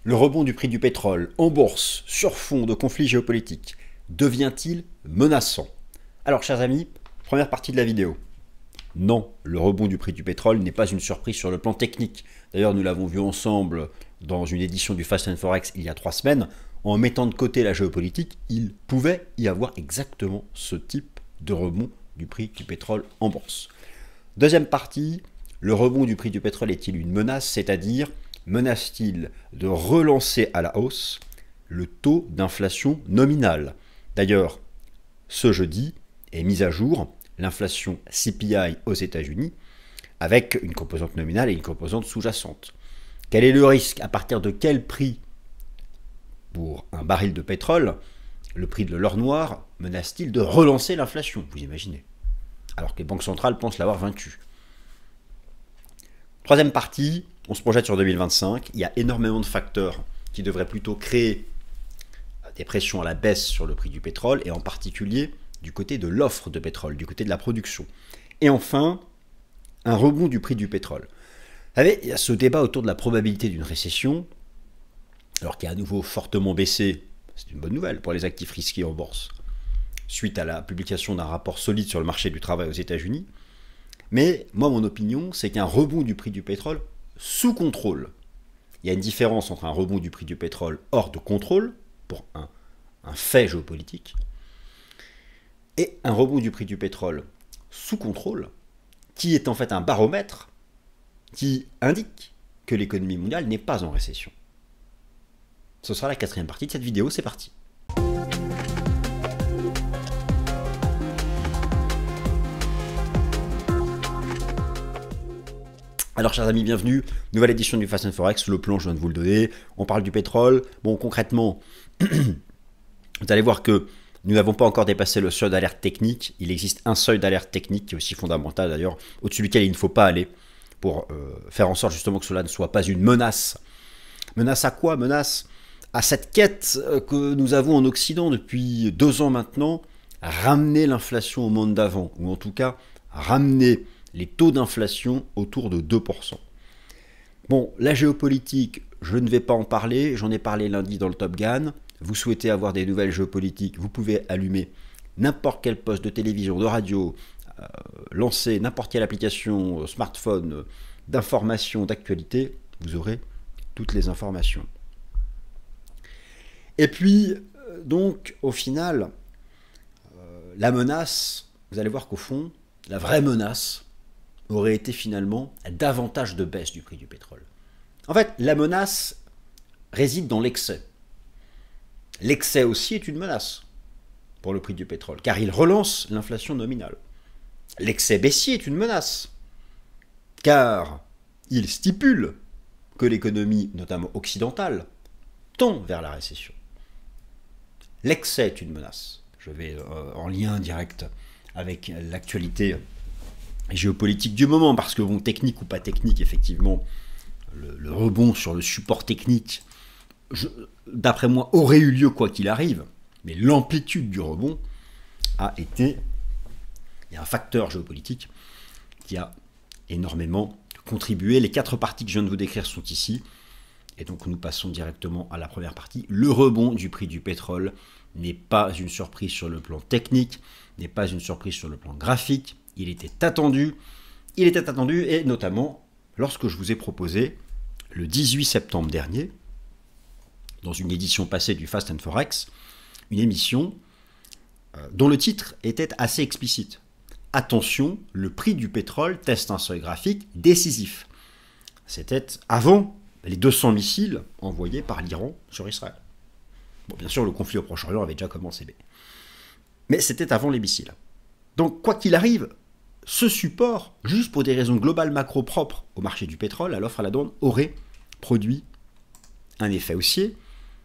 Le rebond du prix du pétrole en bourse sur fond de conflits géopolitiques devient-il menaçant? Alors chers amis, première partie de la vidéo. Non, le rebond du prix du pétrole n'est pas une surprise sur le plan technique. D'ailleurs, nous l'avons vu ensemble dans une édition du Fast and Forex il y a 3 semaines. En mettant de côté la géopolitique, il pouvait y avoir exactement ce type de rebond du prix du pétrole en bourse. Deuxième partie, le rebond du prix du pétrole est-il une menace, c'est-à-dire menace-t-il de relancer à la hausse le taux d'inflation nominale? D'ailleurs, ce jeudi est mise à jour l'inflation CPI aux États-Unis avec une composante nominale et une composante sous-jacente. Quel est le risque? À partir de quel prix pour un baril de pétrole, le prix de l'or noir menace-t-il de relancer l'inflation? Vous imaginez? Alors que les banques centrales pensent l'avoir vaincue. Troisième partie, on se projette sur 2025. Il y a énormément de facteurs qui devraient plutôt créer des pressions à la baisse sur le prix du pétrole, et en particulier du côté de l'offre de pétrole, du côté de la production. Et enfin, un rebond du prix du pétrole. Vous savez, il y a ce débat autour de la probabilité d'une récession, alors qu'il a à nouveau fortement baissé. C'est une bonne nouvelle pour les actifs risqués en bourse, suite à la publication d'un rapport solide sur le marché du travail aux États-Unis. Mais moi, mon opinion, c'est qu'un rebond du prix du pétrole sous contrôle. Il y a une différence entre un rebond du prix du pétrole hors de contrôle, pour un fait géopolitique, et un rebond du prix du pétrole sous contrôle, qui est en fait un baromètre qui indique que l'économie mondiale n'est pas en récession. Ce sera la quatrième partie de cette vidéo, c'est parti. Alors chers amis, bienvenue, nouvelle édition du Fast and Forex, le plan je viens de vous le donner, on parle du pétrole. Bon, concrètement, vous allez voir que nous n'avons pas encore dépassé le seuil d'alerte technique. Il existe un seuil d'alerte technique qui est aussi fondamental d'ailleurs, au-dessus duquel il ne faut pas aller pour faire en sorte justement que cela ne soit pas une menace. Menace à quoi? Menace à cette quête que nous avons en Occident depuis 2 ans maintenant, ramener l'inflation au monde d'avant, ou en tout cas ramener les taux d'inflation autour de 2%. Bon, la géopolitique, je ne vais pas en parler, j'en ai parlé lundi dans le Top Gun. Vous souhaitez avoir des nouvelles géopolitiques, vous pouvez allumer n'importe quel poste de télévision, de radio, lancer n'importe quelle application smartphone d'information, d'actualité, vous aurez toutes les informations. Et puis, donc, au final, la menace, vous allez voir qu'au fond, la vraie menace aurait été finalement davantage de baisse du prix du pétrole. En fait, la menace réside dans l'excès. L'excès aussi est une menace pour le prix du pétrole, car il relance l'inflation nominale. L'excès baissier est une menace, car il stipule que l'économie, notamment occidentale, tend vers la récession. L'excès est une menace. Je vais en lien direct avec l'actualité géopolitique du moment, parce que bon, technique ou pas technique, effectivement, le rebond sur le support technique, d'après moi, aurait eu lieu quoi qu'il arrive, mais l'amplitude du rebond a été... Il y a un facteur géopolitique qui a énormément contribué. Les 4 parties que je viens de vous décrire sont ici, et donc nous passons directement à la première partie. Le rebond du prix du pétrole n'est pas une surprise sur le plan technique, n'est pas une surprise sur le plan graphique. Il était attendu, et notamment lorsque je vous ai proposé, le 18 septembre dernier, dans une édition passée du Fast and Forex, une émission dont le titre était assez explicite. Attention, le prix du pétrole teste un seuil graphique décisif. C'était avant les 200 missiles envoyés par l'Iran sur Israël. Bon, bien sûr, le conflit au Proche-Orient avait déjà commencé, mais c'était avant les missiles. Donc, quoi qu'il arrive, ce support, juste pour des raisons globales macro propres au marché du pétrole, à l'offre à la demande, aurait produit un effet haussier.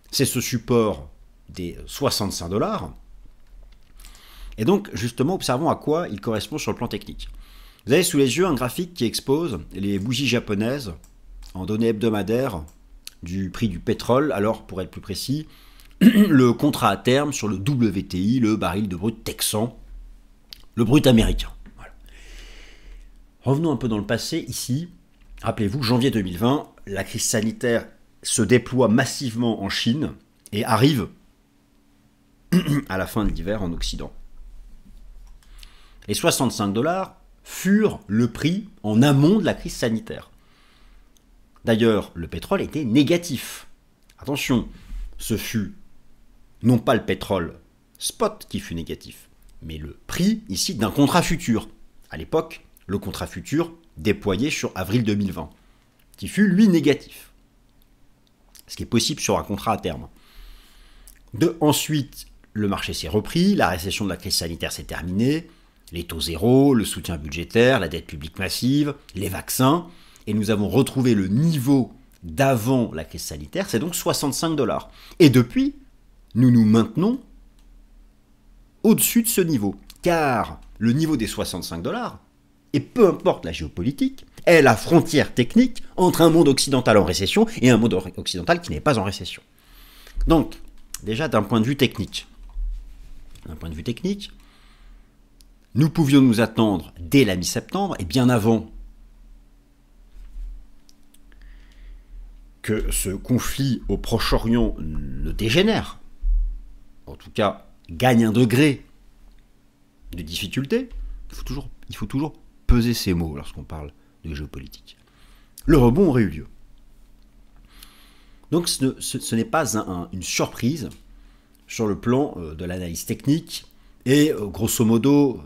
C'est ce support des 65 $. Et donc, justement, observons à quoi il correspond sur le plan technique. Vous avez sous les yeux un graphique qui expose les bougies japonaises en données hebdomadaires du prix du pétrole. Alors, pour être plus précis, le contrat à terme sur le WTI, le baril de brut texan, le brut américain. Voilà. Revenons un peu dans le passé, ici. Rappelez-vous, janvier 2020, la crise sanitaire se déploie massivement en Chine et arrive à la fin de l'hiver en Occident. Les 65 $ furent le prix en amont de la crise sanitaire. D'ailleurs, le pétrole était négatif. Attention, ce fut non pas le pétrole spot qui fut négatif, mais le prix ici d'un contrat futur. À l'époque, le contrat futur déployé sur avril 2020, qui fut lui négatif. Ce qui est possible sur un contrat à terme. Ensuite, le marché s'est repris, la récession de la crise sanitaire s'est terminée, les taux zéro, le soutien budgétaire, la dette publique massive, les vaccins, et nous avons retrouvé le niveau d'avant la crise sanitaire, c'est donc 65 $. Et depuis, nous nous maintenons au-dessus de ce niveau, car le niveau des 65 $, et peu importe la géopolitique, est la frontière technique entre un monde occidental en récession et un monde occidental qui n'est pas en récession. Donc, déjà d'un point de vue technique, nous pouvions nous attendre dès la mi-septembre, et bien avant, que ce conflit au Proche-Orient ne dégénère, en tout cas gagne un degré de difficulté. Il faut toujours peser ses mots lorsqu'on parle de géopolitique. Le rebond aurait eu lieu. Donc ce n'est pas une surprise sur le plan de l'analyse technique, et grosso modo,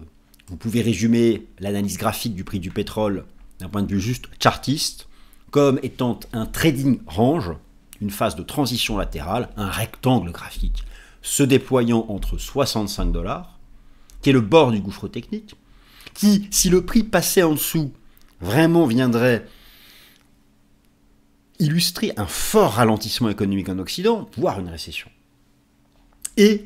vous pouvez résumer l'analyse graphique du prix du pétrole d'un point de vue juste chartiste comme étant un trading range, une phase de transition latérale, un rectangle graphique se déployant entre 65 $, qui est le bord du gouffre technique, qui, si le prix passait en dessous, vraiment viendrait illustrer un fort ralentissement économique en Occident, voire une récession. Et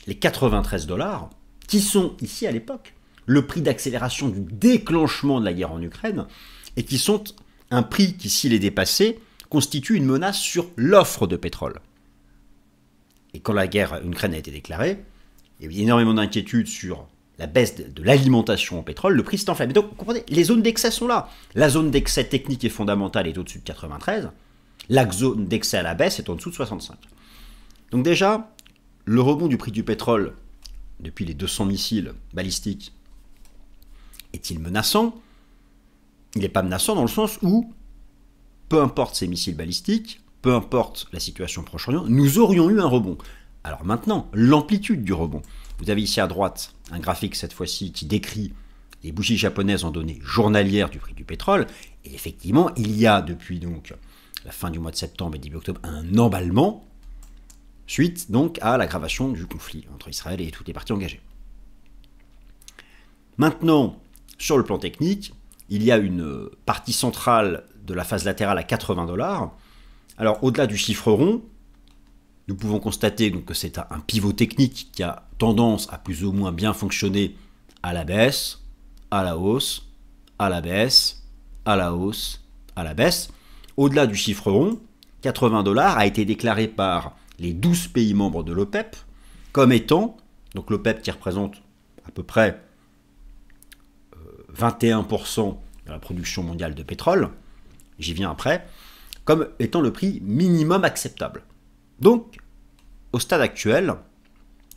les 93 $, qui sont ici à l'époque le prix d'accélération du déclenchement de la guerre en Ukraine, et qui sont un prix qui, s'il est dépassé, constitue une menace sur l'offre de pétrole. Et quand la guerre en Ukraine a été déclarée, il y a eu énormément d'inquiétudes sur la baisse de l'alimentation en pétrole, le prix s'est enflammé. Donc, vous comprenez, les zones d'excès sont là. La zone d'excès technique et fondamentale est au-dessus de 93, la zone d'excès à la baisse est en dessous de 65. Donc déjà, le rebond du prix du pétrole depuis les 200 missiles balistiques est-il menaçant ? Il n'est pas menaçant dans le sens où, peu importe ces missiles balistiques, peu importe la situation Proche-Orient, nous aurions eu un rebond. Alors maintenant, l'amplitude du rebond. Vous avez ici à droite un graphique cette fois-ci qui décrit les bougies japonaises en données journalières du prix du pétrole. Et effectivement, il y a depuis donc la fin du mois de septembre et début octobre un emballement suite donc à l'aggravation du conflit entre Israël et toutes les parties engagées. Maintenant, sur le plan technique, il y a une partie centrale de la phase latérale à 80 $. Alors, au-delà du chiffre rond, nous pouvons constater donc, que c'est un pivot technique qui a tendance à plus ou moins bien fonctionner à la baisse, à la hausse, à la baisse, à la hausse, à la baisse. Au-delà du chiffre rond, 80 $ a été déclaré par les 12 pays membres de l'OPEP comme étant, donc l'OPEP qui représente à peu près 21% de la production mondiale de pétrole, j'y viens après, comme étant le prix minimum acceptable. Donc, au stade actuel,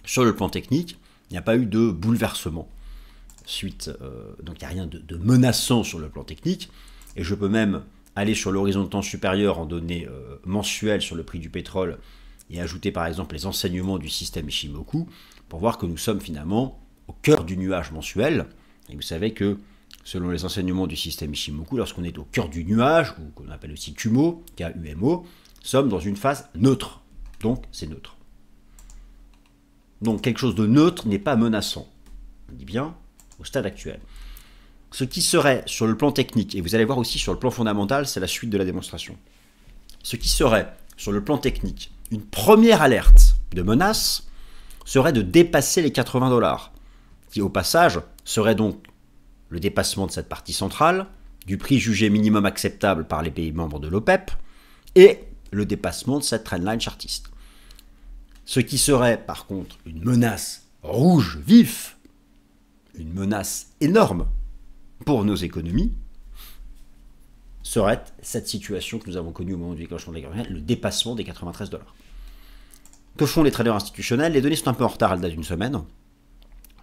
sur le plan technique, il n'y a pas eu de bouleversement. Donc il n'y a rien de menaçant sur le plan technique, et je peux même aller sur l'horizon de temps supérieur en données mensuelles sur le prix du pétrole et ajouter par exemple les enseignements du système Ishimoku pour voir que nous sommes finalement au cœur du nuage mensuel. Et vous savez que selon les enseignements du système Ishimoku, lorsqu'on est au cœur du nuage, ou qu'on appelle aussi Kumo, K-U-M-O, nous sommes dans une phase neutre. Donc c'est neutre. Donc quelque chose de neutre n'est pas menaçant. On dit bien au stade actuel. Ce qui serait sur le plan technique, et vous allez voir aussi sur le plan fondamental, c'est la suite de la démonstration. Ce qui serait sur le plan technique une première alerte de menace serait de dépasser les 80 $, qui au passage serait donc le dépassement de cette partie centrale, du prix jugé minimum acceptable par les pays membres de l'OPEP, et le dépassement de cette trendline chartiste. Ce qui serait par contre une menace rouge vif, une menace énorme pour nos économies, serait cette situation que nous avons connue au moment du déclenchement de la guerre, le dépassement des 93 dollars. Que font les traders institutionnels? Les données sont un peu en retard à la date d'une semaine,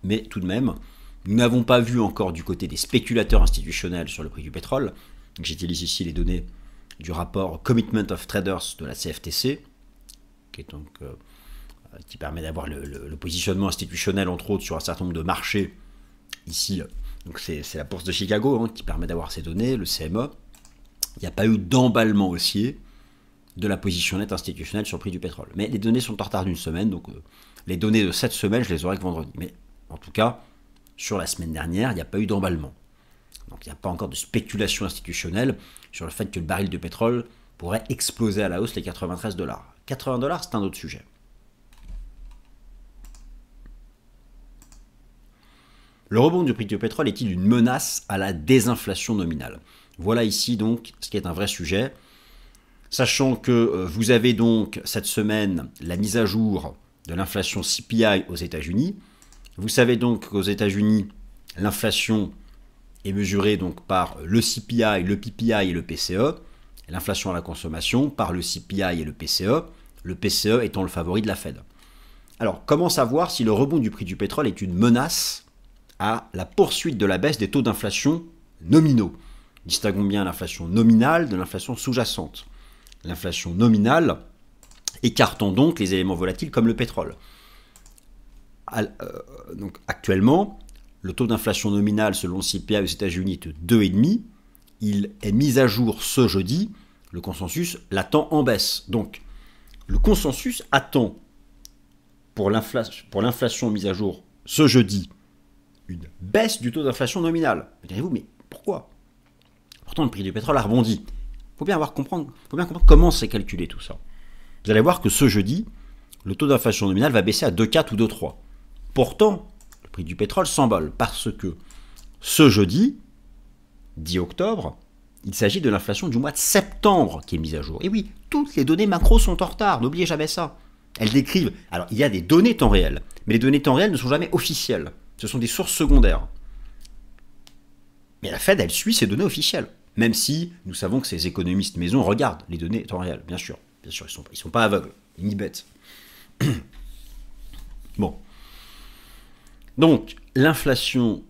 mais tout de même, nous n'avons pas vu encore du côté des spéculateurs institutionnels sur le prix du pétrole. J'utilise ici les données du rapport Commitment of Traders de la CFTC, qui permet d'avoir le positionnement institutionnel, entre autres, sur un certain nombre de marchés. Ici, donc c'est la bourse de Chicago qui permet d'avoir ces données, le CME. Il n'y a pas eu d'emballement haussier de la position nette institutionnelle sur le prix du pétrole. Mais les données sont en retard d'une semaine, donc les données de cette semaine, je les aurai que vendredi. Mais en tout cas, sur la semaine dernière, il n'y a pas eu d'emballement. Donc il n'y a pas encore de spéculation institutionnelle sur le fait que le baril de pétrole pourrait exploser à la hausse les 93 dollars. 80 dollars, c'est un autre sujet. Le rebond du prix du pétrole est-il une menace à la désinflation nominale? Voilà ici donc ce qui est un vrai sujet. Sachant que vous avez donc cette semaine la mise à jour de l'inflation CPI aux États-Unis. Vous savez donc qu'aux États-Unis, l'inflation est mesurée donc par le CPI, le PPI et le PCE. L'inflation à la consommation par le CPI et le PCE étant le favori de la Fed. Alors, comment savoir si le rebond du prix du pétrole est une menace à la poursuite de la baisse des taux d'inflation nominaux? Distinguons bien l'inflation nominale de l'inflation sous-jacente. L'inflation nominale écartant donc les éléments volatiles comme le pétrole. Donc actuellement, le taux d'inflation nominale selon le CPI aux États-Unis est de 2,5. Il est mis à jour ce jeudi. Le consensus l'attend en baisse. Donc, le consensus attend pour l'inflation mise à jour ce jeudi une baisse du taux d'inflation nominale. Me direz-vous, mais pourquoi? Pourtant, le prix du pétrole a rebondi. Il faut bien comprendre comment c'est calculé tout ça. Vous allez voir que ce jeudi, le taux d'inflation nominale va baisser à 2,4 ou 2,3. Pourtant, le prix du pétrole s'envole parce que ce jeudi, 10 octobre, il s'agit de l'inflation du mois de septembre qui est mise à jour. Et oui, toutes les données macro sont en retard, n'oubliez jamais ça. Elles décrivent... Alors, il y a des données temps réel, mais les données temps réel ne sont jamais officielles. Ce sont des sources secondaires. Mais la Fed, elle suit ces données officielles. Même si nous savons que ces économistes maison regardent les données temps réel, bien sûr. Bien sûr, ils sont pas aveugles, ni bêtes. Bon. Donc, l'inflation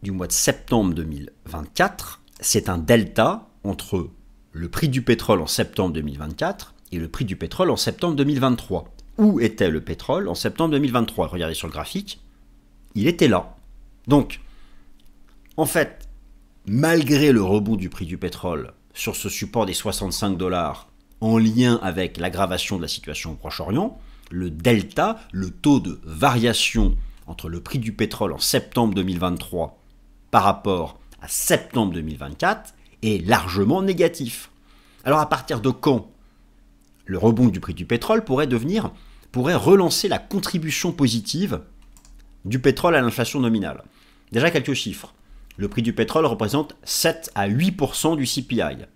du mois de septembre 2024, c'est un delta entre le prix du pétrole en septembre 2024 et le prix du pétrole en septembre 2023. Où était le pétrole en septembre 2023? Regardez sur le graphique, il était là. Donc, en fait, malgré le rebond du prix du pétrole sur ce support des 65 dollars en lien avec l'aggravation de la situation au Proche-Orient, le delta, le taux de variation entre le prix du pétrole en septembre 2023 par rapport à septembre 2024 est largement négatif. Alors à partir de quand le rebond du prix du pétrole pourrait relancer la contribution positive du pétrole à l'inflation nominale? Déjà quelques chiffres. Le prix du pétrole représente 7 à 8% du CPI.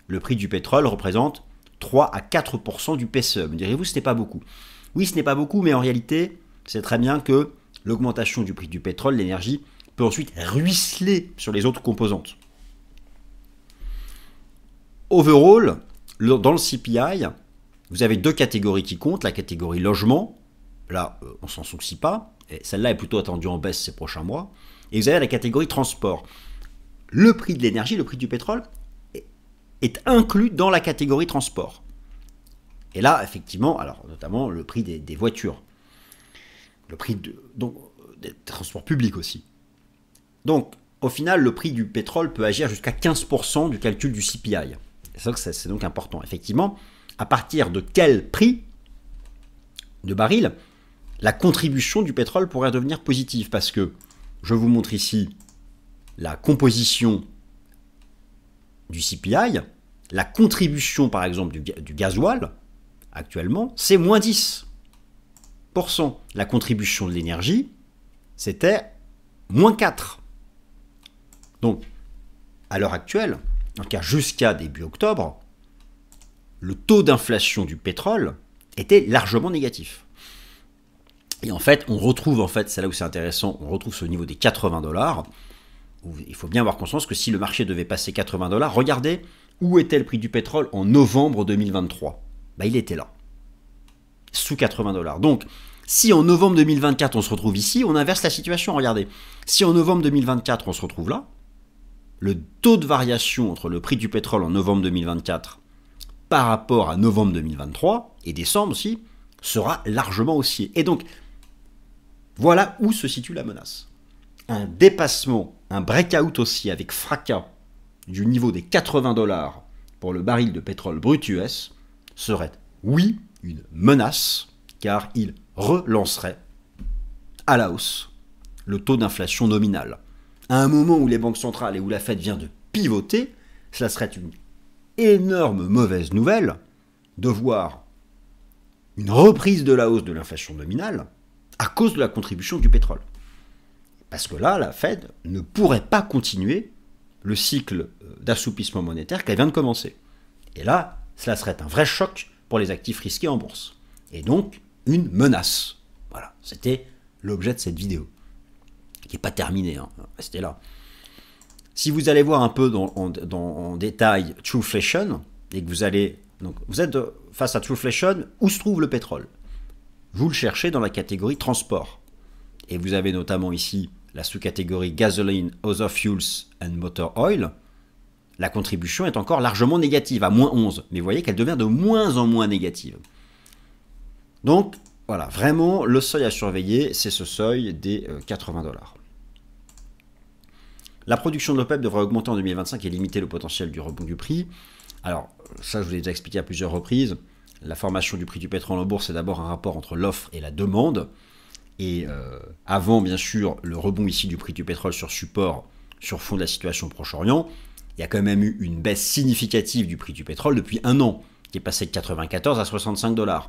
Le prix du pétrole représente 3 à 4% du PCE. Me direz-vous, ce n'est pas beaucoup. Oui, ce n'est pas beaucoup, mais en réalité, c'est très bien que l'augmentation du prix du pétrole, l'énergie, peut ensuite ruisseler sur les autres composantes. Overall, dans le CPI, vous avez deux catégories qui comptent. La catégorie logement, là, on ne s'en soucie pas. Et celle-là est plutôt attendue en baisse ces prochains mois. Et vous avez la catégorie transport. Le prix de l'énergie, le prix du pétrole, est inclus dans la catégorie transport. Et là, effectivement, alors notamment le prix des voitures. Le prix des transports publics aussi. Donc, au final, le prix du pétrole peut agir jusqu'à 15% du calcul du CPI. C'est donc important. Effectivement, à partir de quel prix de baril la contribution du pétrole pourrait devenir positive? Parce que, je vous montre ici la composition du CPI, la contribution par exemple du gasoil, actuellement, c'est moins 10%. La contribution de l'énergie, c'était moins 4%. Donc, à l'heure actuelle, en tout cas jusqu'à début octobre, le taux d'inflation du pétrole était largement négatif. Et en fait, c'est là où c'est intéressant, on retrouve ce niveau des 80 dollars. il faut bien avoir conscience que si le marché devait passer 80 $, regardez où était le prix du pétrole en novembre 2023. Ben, il était là, sous 80 $. Donc, si en novembre 2024 on se retrouve ici, on inverse la situation, regardez. Si en novembre 2024 on se retrouve là, le taux de variation entre le prix du pétrole en novembre 2024 par rapport à novembre 2023, et décembre aussi, sera largement haussier. Et donc, voilà où se situe la menace. Un dépassement, un breakout aussi avec fracas du niveau des 80 $ pour le baril de pétrole brut US serait, oui, une menace, car il relancerait à la hausse le taux d'inflation nominal. À un moment où les banques centrales et où la Fed vient de pivoter, cela serait une énorme mauvaise nouvelle de voir une reprise de la hausse de l'inflation nominale à cause de la contribution du pétrole. Parce que là, la Fed ne pourrait pas continuer le cycle d'assouplissement monétaire qu'elle vient de commencer. Et là, cela serait un vrai choc pour les actifs risqués en bourse. Et donc, une menace. Voilà, c'était l'objet de cette vidéo. Qui n'est pas terminée, hein. Restez là. Si vous allez voir un peu en détail Trueflation, et que vous allez... Donc, vous êtes face à Trueflation, où se trouve le pétrole? Vous le cherchez dans la catégorie transport. Et vous avez notamment ici la sous-catégorie Gasoline, Other Fuels and Motor Oil. La contribution est encore largement négative, à moins 11. Mais vous voyez qu'elle devient de moins en moins négative. Donc, voilà, vraiment, le seuil à surveiller, c'est ce seuil des 80 $. La production de l'OPEP devrait augmenter en 2025 et limiter le potentiel du rebond du prix. Alors, ça, je vous l'ai déjà expliqué à plusieurs reprises. La formation du prix du pétrole en bourse, c'est d'abord un rapport entre l'offre et la demande. Et avant, bien sûr, le rebond ici du prix du pétrole sur support, sur fond de la situation au Proche-Orient, il y a quand même eu une baisse significative du prix du pétrole depuis un an, qui est passé de 94 à 65 $.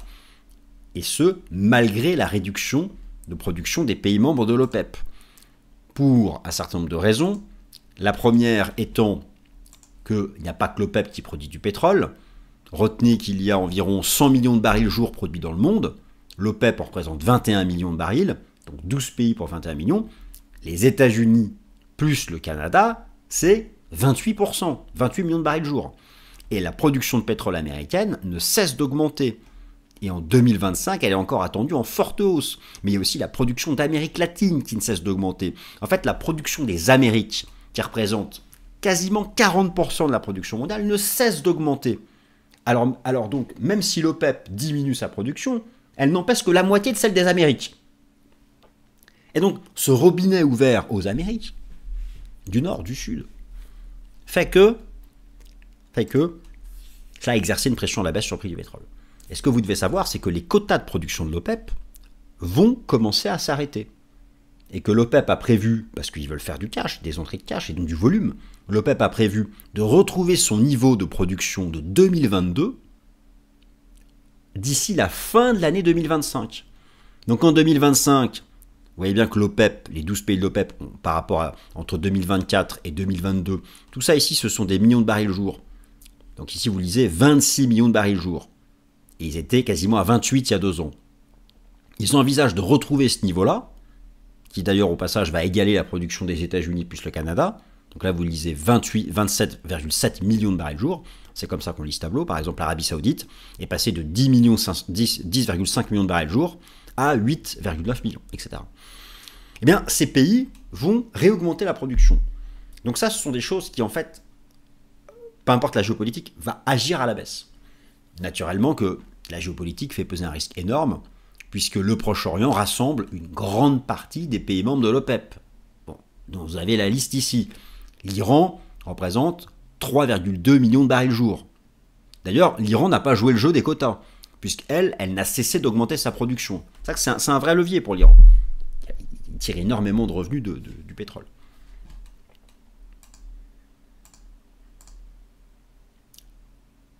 Et ce, malgré la réduction de production des pays membres de l'OPEP. Pour un certain nombre de raisons. La première étant qu'il n'y a pas que l'OPEP qui produit du pétrole. Retenez qu'il y a environ 100 millions de barils jour produits dans le monde. L'OPEP en représente 21 millions de barils, donc 12 pays pour 21 millions. Les États-Unis plus le Canada, c'est 28%, 28 millions de barils jour. Et la production de pétrole américaine ne cesse d'augmenter. Et en 2025, elle est encore attendue en forte hausse. Mais il y a aussi la production d'Amérique latine qui ne cesse d'augmenter. En fait, la production des Amériques, qui représente quasiment 40% de la production mondiale, ne cesse d'augmenter. Alors donc, même si l'OPEP diminue sa production, elle n'empêche que la moitié de celle des Amériques. Et donc, ce robinet ouvert aux Amériques, du Nord, du Sud, fait que ça a exercé une pression à la baisse sur le prix du pétrole. Et ce que vous devez savoir, c'est que les quotas de production de l'OPEP vont commencer à s'arrêter. Et que l'OPEP a prévu, parce qu'ils veulent faire du cash, des entrées de cash et donc du volume, l'OPEP a prévu de retrouver son niveau de production de 2022 d'ici la fin de l'année 2025. Donc en 2025, vous voyez bien que l'OPEP, les 12 pays de l'OPEP, par rapport à entre 2024 et 2022, tout ça ici, ce sont des millions de barils jour. Donc ici, vous lisez 26 millions de barils jour. Et ils étaient quasiment à 28 il y a 2 ans. Ils envisagent de retrouver ce niveau-là, qui d'ailleurs au passage va égaler la production des États-Unis plus le Canada. Donc là, vous lisez 27,7 millions de barils jour. C'est comme ça qu'on lit ce tableau. Par exemple, l'Arabie Saoudite est passée de 10,5 millions de barils jour à 8,9 millions, etc. Eh bien, ces pays vont réaugmenter la production. Donc ça, ce sont des choses qui, en fait, peu importe la géopolitique, va agir à la baisse. Naturellement que la géopolitique fait peser un risque énorme, puisque le Proche-Orient rassemble une grande partie des pays membres de l'OPEP. Bon, donc vous avez la liste ici. L'Iran représente 3,2 millions de barils jour. D'ailleurs, l'Iran n'a pas joué le jeu des quotas, puisqu'elle n'a cessé d'augmenter sa production. C'est un vrai levier pour l'Iran. Il tire énormément de revenus du pétrole.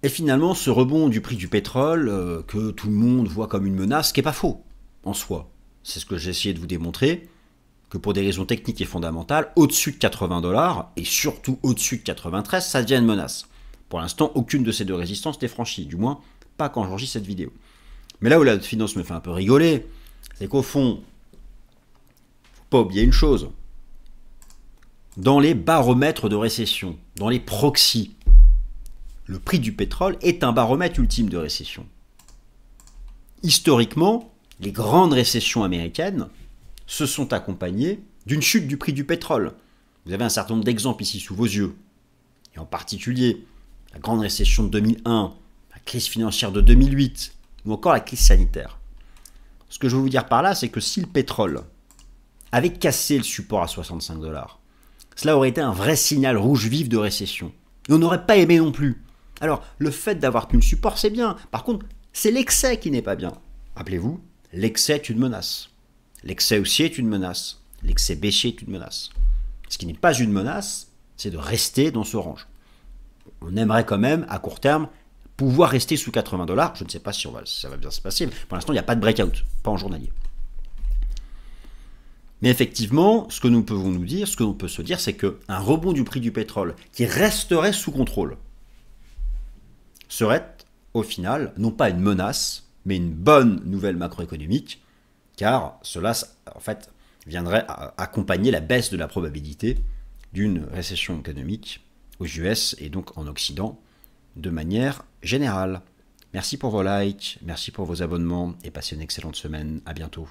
Et finalement, ce rebond du prix du pétrole, que tout le monde voit comme une menace, ce qui n'est pas faux, en soi. C'est ce que j'ai essayé de vous démontrer, que pour des raisons techniques et fondamentales, au-dessus de 80 $, et surtout au-dessus de 93, ça devient une menace. Pour l'instant, aucune de ces deux résistances n'est franchie, du moins pas quand j'enregistre cette vidéo. Mais là où la finance me fait un peu rigoler, c'est qu'au fond, faut pas oublier une chose. dans les baromètres de récession, dans les proxys. Le prix du pétrole est un baromètre ultime de récession. Historiquement, les grandes récessions américaines se sont accompagnées d'une chute du prix du pétrole. Vous avez un certain nombre d'exemples ici sous vos yeux. Et en particulier, la grande récession de 2001, la crise financière de 2008, ou encore la crise sanitaire. Ce que je veux vous dire par là, c'est que si le pétrole avait cassé le support à 65 $, cela aurait été un vrai signal rouge vif de récession. Et on n'aurait pas aimé non plus. Alors, le fait d'avoir tenu le support, c'est bien. Par contre, c'est l'excès qui n'est pas bien. Rappelez-vous, l'excès est une menace. L'excès haussier est une menace. L'excès baissier est une menace. Ce qui n'est pas une menace, c'est de rester dans ce range. On aimerait quand même, à court terme, pouvoir rester sous 80 $. Je ne sais pas si ça va bien se passer. Pour l'instant, il n'y a pas de breakout, pas en journalier. Mais effectivement, ce que nous pouvons nous dire, ce que l'on peut se dire, c'est qu'un rebond du prix du pétrole qui resterait sous contrôle serait, au final, non pas une menace, mais une bonne nouvelle macroéconomique, car cela, en fait, viendrait accompagner la baisse de la probabilité d'une récession économique aux US et donc en Occident de manière générale. Merci pour vos likes, merci pour vos abonnements et passez une excellente semaine. À bientôt.